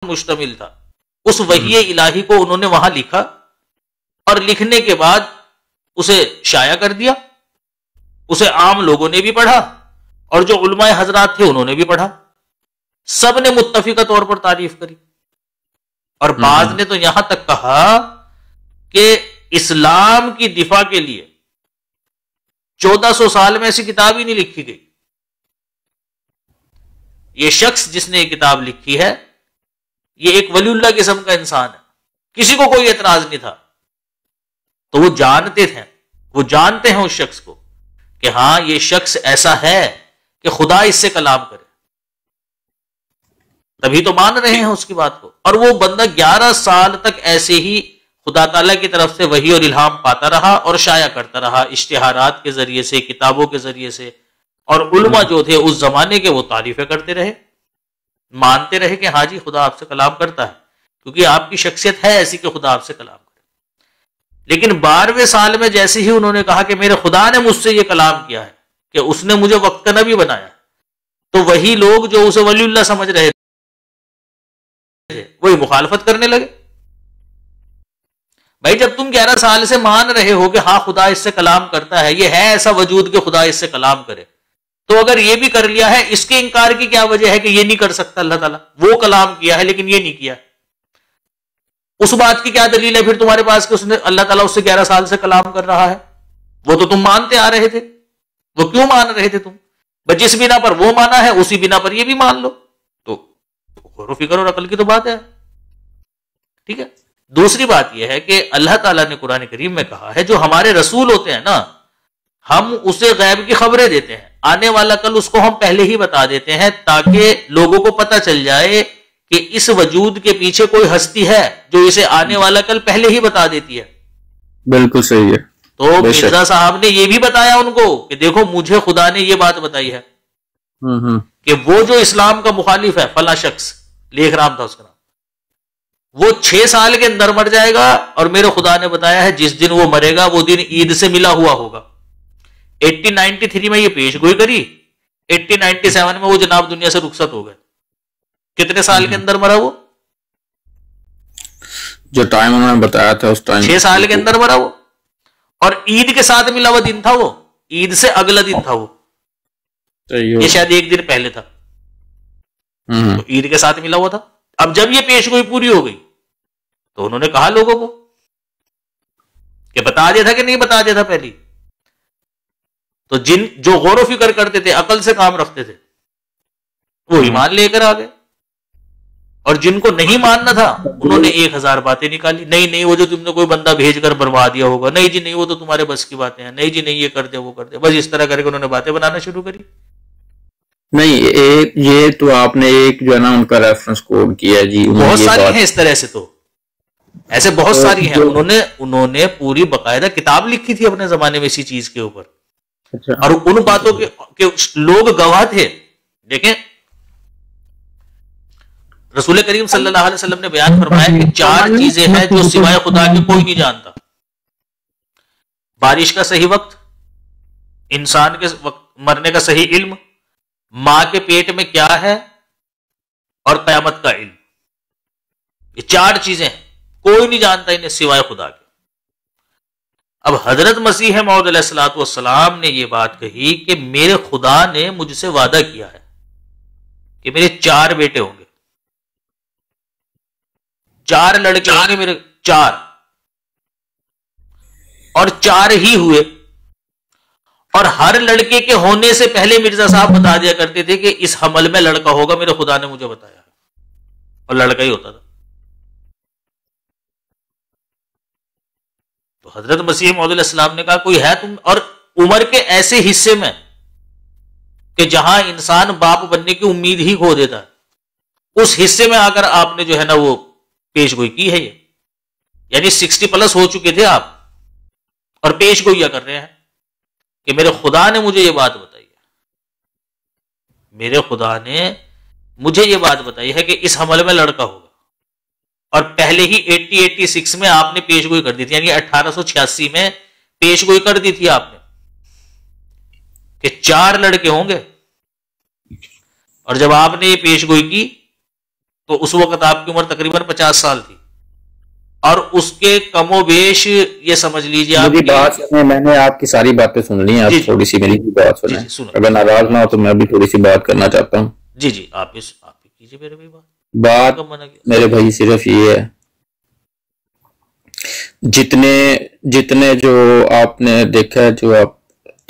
مشتمل تھا، اس وحی الہی کو انہوں نے وہاں لکھا، اور لکھنے کے بعد اسے شائع کر دیا، اسے عام لوگوں نے بھی پڑھا اور جو علماء حضرات تھے انہوں نے بھی پڑھا، سب نے متفقہ طور پر تعریف کری، اور بعض نے تو یہاں تک کہا کہ اسلام کی دفاع کے لیے 1400 سال میں ایسی کتاب ہی نہیں لکھی گئی، یہ شخص جس نے یہ کتاب لکھی ہے یہ ایک ولی اللہ قسم کا انسان ہے، کسی کو کوئی اعتراض نہیں تھا، تو وہ جانتے تھے، وہ جانتے ہیں اس شخص کو کہ ہاں یہ شخص ایسا ہے کہ خدا اس سے کلام کرے، تبھی تو مان رہے ہیں اس کی بات کو، اور وہ بندہ 11 سال تک ایسے ہی خدا تعالیٰ کی طرف سے وحی اور الہام پاتا رہا اور شائع کرتا رہا اشتہارات کے ذریعے سے، کتابوں کے ذریعے سے، اور علماء جو تھے اس زمانے کے وہ تعریفیں کرتے رہے، مانتے رہے کہ ہاں جی خدا آپ سے کلام کرتا ہے، کیونکہ آپ کی شخصیت ہے ایسی کہ خدا آپ سے کلام کرے۔ لیکن 12ویں سال میں جیسے ہی انہوں نے کہا کہ میرے خدا نے مجھ سے یہ کلام کیا ہے کہ اس نے مجھے وقت کا نبی بنایا، تو وہی لوگ جو اسے ولی اللہ سمجھ رہے تھے وہی مخالفت کرنے لگے۔ بھائی جب تم 11 سال سے مان رہے ہو کہ ہاں خدا اس سے کلام کرتا ہے، یہ ہے ایسا وجود کہ خدا اس سے کلام کرے، تو اگر یہ بھی کر لیا ہے اس کے انکار کی کیا وجہ ہے کہ یہ نہیں کر سکتا اللہ تعالیٰ؟ وہ کلام کیا ہے لیکن یہ نہیں کیا، اس بات کی کیا دلیل ہے پھر تمہارے پاس کہ اس نے اللہ تعالیٰ اس سے 11 سال سے کلام کر رہا ہے؟ وہ تو تم مانتے آ رہے تھے، وہ کیوں مان رہے تھے تم؟ بس جس بنا پر وہ مانا ہے اسی بنا پر یہ بھی مان لو، تو غور و فکر اور عقل کی تو بات ہے، ٹھیک ہے۔ دوسری بات یہ ہے کہ اللہ تعالیٰ نے قرآن کریم میں کہا ہے جو ہمارے رسول ہوتے ہیں نا، ہم اسے غیب کی خبریں دیتے ہیں، آنے والا کل اس کو ہم پہلے ہی بتا دیتے ہیں تاکہ لوگوں کو پتہ چل جائے کہ اس وجود کے پیچھے کوئی ہستی ہے جو اسے آنے والا کل پہلے ہی بتا دیتی ہے۔ بالکل صحیح ہے۔ تو مرزا صاحب نے یہ بھی بتایا ان کو کہ دیکھو مجھے خدا نے یہ بات بتائی ہے کہ وہ جو اسلام کا مخالف ہے فلاں شخص، لیخ رام تھا اس کا نام، وہ 6 سال کے اندر مر جائے گا، اور میرے خدا نے بتایا ہے جس دن وہ مرے گا وہ دن عید سے ملا ہوا ہوگا۔ 1893 میں یہ پیش گوئی کری، 1897 میں وہ جناب دنیا سے رخصت ہو گئے۔ کتنے سال کے اندر مرا وہ؟ جو ٹائم انہوں نے بتایا تھا اس ٹائم 6 سال کے اندر مرا وہ، اور عید کے ساتھ ملا ہوا دن تھا وہ، عید سے اگلا دن تھا وہ، یہ شاید ایک دن پہلے تھا، تو عید کے ساتھ ملا ہوا تھا۔ اب جب یہ پیش گوئی پوری ہو گئی تو انہوں نے کہا لوگوں کو کہ بتا دیا تھا کہ نہیں بتا دیا تھا پہلی؟ تو جو غور و فکر کرتے تھے، عقل سے کام رکھتے تھے، وہ ایمان لے کر آ گئے، اور جن کو نہیں ماننا تھا انہوں نے 1000 باتیں نکالی، نہیں وہ جو تم نے کوئی بندہ بھیج کر بروا دیا ہوگا، نہیں جی نہیں وہ تو تمہارے بس کی باتیں ہیں، نہیں جی نہیں یہ کر دے وہ کر دے، بس اس طرح کر کے انہوں نے باتیں بنانا شروع کری۔ نہیں یہ تو آپ نے ایک جو ہے نا ان کا ریفرنس کوڈ کیا جی، بہت ساری ہیں اس طرح سے، تو ایسے بہت ساری ہیں، انہوں نے پوری باقاعدہ کتاب لکھی تھی اپنے زمانے میں اسی چیز کے اوپر، اور ان باتوں کے لوگ گواہ تھے۔ دیکھیں رسول کریم صلی اللہ علیہ وسلم نے بیان فرمایا کہ 4 چیزیں ہیں جو سوائے خدا کے کوئی نہیں جانتا: بارش کا صحیح وقت، انسان کے مرنے کا صحیح علم، ماں کے پیٹ میں کیا ہے، اور قیامت کا علم۔ یہ 4 چیزیں ہیں، کوئی نہیں جانتا انہیں سوائے خدا کے۔ اب حضرت مسیح موعود علیہ الصلوۃ والسلام نے یہ بات کہی کہ میرے خدا نے مجھ سے وعدہ کیا ہے کہ میرے 4 بیٹے ہوں گے، 4 لڑکے ہوں گے میرے، 4، اور 4 ہی ہوئے، اور ہر لڑکے کے ہونے سے پہلے مرزا صاحب بتا دیا کرتے تھے کہ اس حمل میں لڑکا ہوگا، میرے خدا نے مجھے بتایا، اور لڑکا ہی ہوتا تھا۔ تو حضرت مسیح موعود علیہ السلام نے کہا کوئی ہے تم، اور عمر کے ایسے حصے میں کہ جہاں انسان باپ بننے کی امید ہی کھو دیتا ہے، اس حصے میں آ کر آپ نے جو ہے نا وہ پیش گوئی کی ہے، یہ یعنی 60+ ہو چکے تھے آپ، اور پیش گوئیاں کر رہے ہیں کہ میرے خدا نے مجھے یہ بات بتائی ہے، میرے خدا نے مجھے یہ بات بتائی ہے کہ اس حمل میں لڑکا ہوگا، اور پہلے ہی 86 میں آپ نے پیش گوئی کر دی تھی، یعنی 1886 میں پیش گوئی کر دی تھی آپ نے کہ 4 لڑکے ہوں گے، اور جب آپ نے یہ پیش گوئی کی تو اس وقت آپ کی عمر تقریباً 50 سال تھی، اور اس کے کم و بیش یہ سمجھ لیجیے آپ میری بات سنیں، میں نے آپ کی ساری باتیں سن لی ہیں، آپ تھوڑی سی میری بات سنیں، اگر ناراض نہ ہو تو میں بھی تھوڑی سی بات کرنا چاہتا ہوں۔ جی جی آپ بھی کیجیے میرے بھائی بات میرے بھائی صرف یہ ہے، جتنے جو آپ نے دیکھا ہے، جو آپ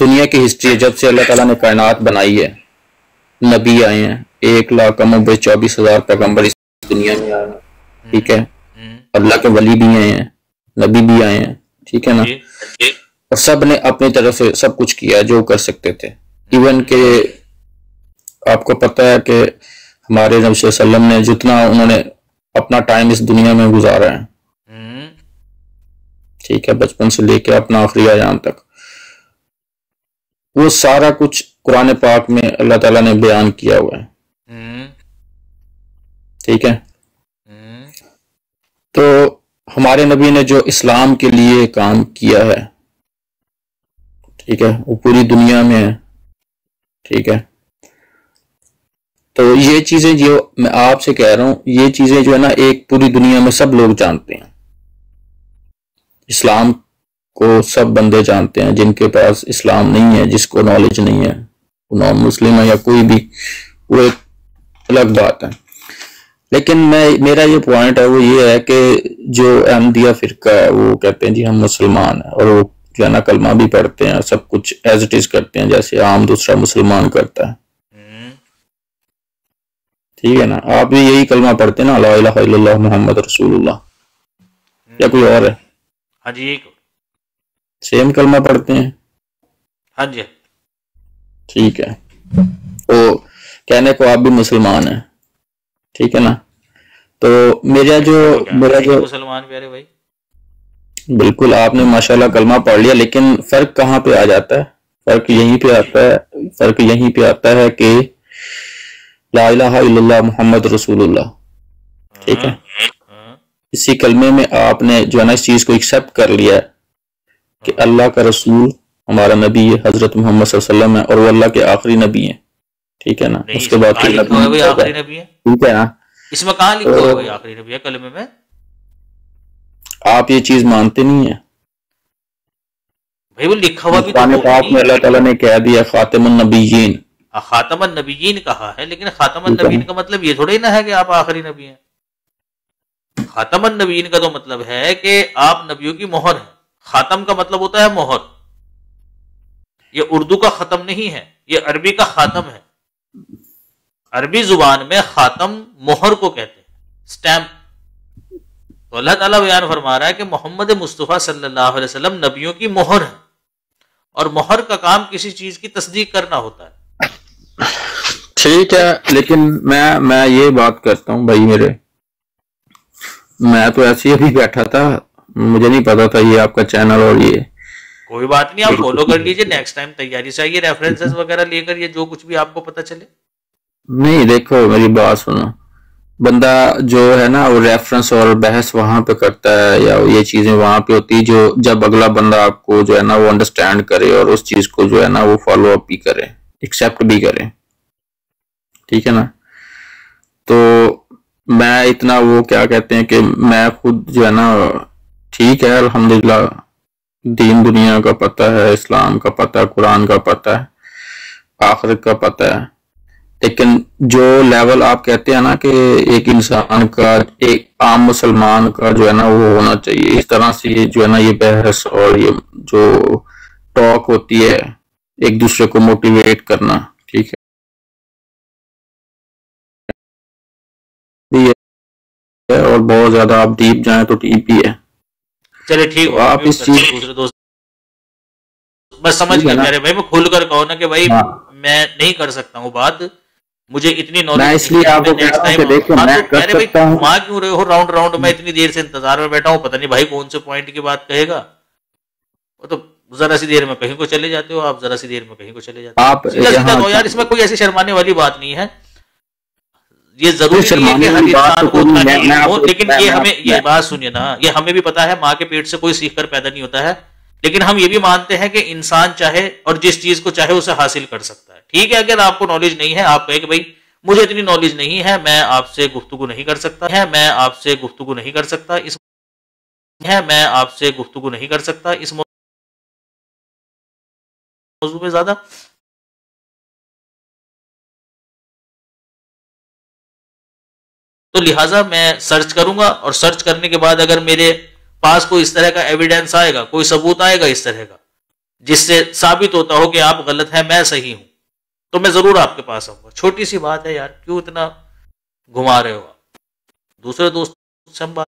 دنیا کی ہسٹری، جب سے اللہ تعالیٰ نے کائنات بنائی ہے، نبی آئے ہیں 1,24,000 پیغمبر اس دنیا میں آئے ہیں، ٹھیک ہے، اللہ کے ولی بھی آئے ہیں، نبی بھی آئے ہیں، ٹھیک ہے نا، اور سب نے اپنی طرف سے سب کچھ کیا جو کر سکتے تھے۔ ایون کہ آپ کو پتہ ہے کہ ہمارے نبی صلی اللہ علیہ وسلم نے جتنا انہوں نے اپنا ٹائم اس دنیا میں گزارا ہے، ٹھیک ہے، بچپن سے لے کے اپنا آخری ایام تک، وہ سارا کچھ قرآن پاک میں اللہ تعالیٰ نے بیان کیا ہوا ہے، ٹھیک ہے۔ تو ہمارے نبی نے جو اسلام کے لیے کام کیا ہے، ٹھیک ہے، وہ پوری دنیا میں ہے، ٹھیک ہے۔ تو یہ چیزیں جو میں آپ سے کہہ رہا ہوں، یہ چیزیں جو ہے نا ایک پوری دنیا میں سب لوگ جانتے ہیں، اسلام کو سب بندے جانتے ہیں، جن کے پاس اسلام نہیں ہے، جس کو نالج نہیں ہے، وہ نان مسلم ہے یا کوئی بھی، وہ ایک الگ بات ہے۔ لیکن میرا یہ پوائنٹ ہے وہ یہ ہے کہ جو احمدیہ فرقہ ہے وہ کہتے ہیں جی ہم مسلمان ہیں، اور وہ جو ہے نا کلمہ بھی پڑھتے ہیں، سب کچھ ایز اٹ از کرتے ہیں جیسے عام دوسرا مسلمان کرتا ہے، ٹھیک ہے نا۔ آپ بھی یہی کلمہ پڑھتے ہیں نا، لا الہ الا اللہ محمد رسول اللہ، یا کوئی اور ہے؟ ہاں جی سیم کلمہ پڑھتے ہیں، ہاں جی ٹھیک ہے۔ تو کہنے کو آپ بھی مسلمان ہیں، ٹھیک ہے نا۔ تو میرا جو مسلمان پیارے بھائی، بالکل آپ نے ماشاءاللہ کلمہ پڑھ لیا، لیکن فرق کہاں پہ آ جاتا ہے؟ فرق یہیں پہ آتا ہے کہ لا الہ الا اللہ محمد رسول اللہ، ٹھیک ہے۔ اسی کلمے میں آپ نے جو ہے نا اس چیز کو ایکسیپٹ کر لیا ہے کہ اللہ کا رسول ہمارا نبی حضرت محمد صلی اللہ علیہ وسلم ہے، اور وہ اللہ کے آخری نبی ہیں، ٹھیک ہے نا۔ اس کے بعد آخری نبی ہے، ٹھیک ہے نا، اس میں کہاں لکھا ہوا ہے آخری نبی ہے کلمے میں؟ آپ یہ چیز مانتے نہیں ہیں بھائی، وہ لکھا ہوا بھی قرآن پاک میں اللہ تعالیٰ نے کہہ دیا خاتم النبیین، خاتم النبیین کہا ہے، لیکن خاتم النبیین کا مطلب یہ تھوڑی نہ ہے کہ آپ آخری نبی ہیں۔ خاتم النبیین کا تو مطلب ہے کہ آپ نبیوں کی مہر ہیں۔ خاتم کا مطلب ہوتا ہے مہر، یہ اردو کا ختم نہیں ہے، یہ عربی کا خاتم ہے۔ عربی زبان میں خاتم مہر کو کہتے ہیں، سٹیمپ۔ تو اللہ تعالیٰ بیان فرما رہا ہے کہ محمد مصطفیٰ صلی اللہ علیہ وسلم نبیوں کی مہر ہے، اور مہر کا کام کسی چیز کی تصدیق کرنا ہوتا ہے، ٹھیک ہے۔ لیکن میں یہ بات کرتا ہوں بھائی، میں تو ایسے ہی ابھی بیٹھا تھا، مجھے نہیں پتا تھا یہ آپ کا چینل، اور یہ کوئی بات نہیں، آپ فالو کر لیجئے، نیکسٹ ٹائم تیاری سے آئیے ریفرنسز وغیرہ لے کر، یہ جو کچھ بھی آپ کو پتا چلے۔ نہیں، دیکھو میری بات سنو، بندہ جو ہے نا وہ ریفرنس اور بحث وہاں پہ کرتا ہے، یا یہ چیزیں وہاں پہ ہوتی جو جب اگلا بندہ آپ کو جو ہے نا وہ انڈرسٹینڈ کرے، اور اس چیز کو جو ہے نا وہ فالو اپ بھی کرے، ایکسیپٹ بھی کرے، ٹھیک ہے نا۔ تو میں اتنا وہ کیا کہتے ہیں کہ میں خود جو ہے نا، ٹھیک ہے الحمدللہ، دین دنیا کا پتہ ہے، اسلام کا پتہ ہے، قرآن کا پتہ ہے، آخرت کا پتہ ہے، لیکن جو لیول آپ کہتے ہیں نا کہ ایک انسان کا، ایک عام مسلمان کا جو ہے نا وہ ہونا چاہیے، اس طرح سے یہ جو ہے نا یہ بحث اور یہ جو ٹاک ہوتی ہے ایک دوسرے کو موٹیویٹ کرنا، ٹھیک ہے، اور بہت زیادہ آپ ڈیپ جائیں تو ڈیپ ہی ہے۔ چلے ٹھیک ہے، آپ اس چیز دوسرے دوست بس سمجھ گئے میرے بھائی، میں کھل کر کہوں نا کہ بھائی میں نہیں کر سکتا ہوں بات، مجھے اتنی نالج میں اس لیے آپ کو کہہ رہا ہوں کہ دیکھو میں کر سکتا ہوں۔ وہاں کیوں رہے ہو راؤنڈ میں اتنی دیر سے انتظار میں بیٹھا ہوں، پتہ نہیں بھائی کون سے پوائنٹ کی بات کہے گا، وہ تو ذرا سی دیر میں کہیں کو چلے جاتے ہو آپ، ذرا سی دیر میں کہیں کو چلے جاتے ہو، سیدھا دو یار، اس میں کوئی ایسی شرمانے والی بات نہیں ہے۔ یہ ضروری نہیں ہے کہ ہر انسان کو اتنا نہیں ہو، لیکن یہ ہمیں، یہ بات سنیے نا، یہ ہمیں بھی پتا ہے ماں کے پیٹ سے کوئی سیکھ کر پیدا نہیں ہوتا ہے، لیکن ہم یہ بھی مانتے ہیں کہ انسان چاہے اور جس چیز کو چاہے اسے حاصل کر سکتا ہے۔ ٹھیک ہے، اگر آپ کو نالج نہیں ہے، آپ کہیں کہ بھائی مجھے اتنی نالج نہیں ہے، میں آپ سے گفتگو نہیں کر سکتا اس موضوع پہ زیادہ. تو لہٰذا میں سرچ کروں گا، اور سرچ کرنے کے بعد اگر میرے پاس کوئی اس طرح کا ایویڈنس آئے گا، کوئی ثبوت آئے گا اس طرح کا جس سے ثابت ہوتا ہو کہ آپ غلط ہیں میں صحیح ہوں، تو میں ضرور آپ کے پاس آؤں گا. چھوٹی سی بات ہے یار، کیوں اتنا گھما رہے ہو آپ؟ دوسرے دوست سے ہم بات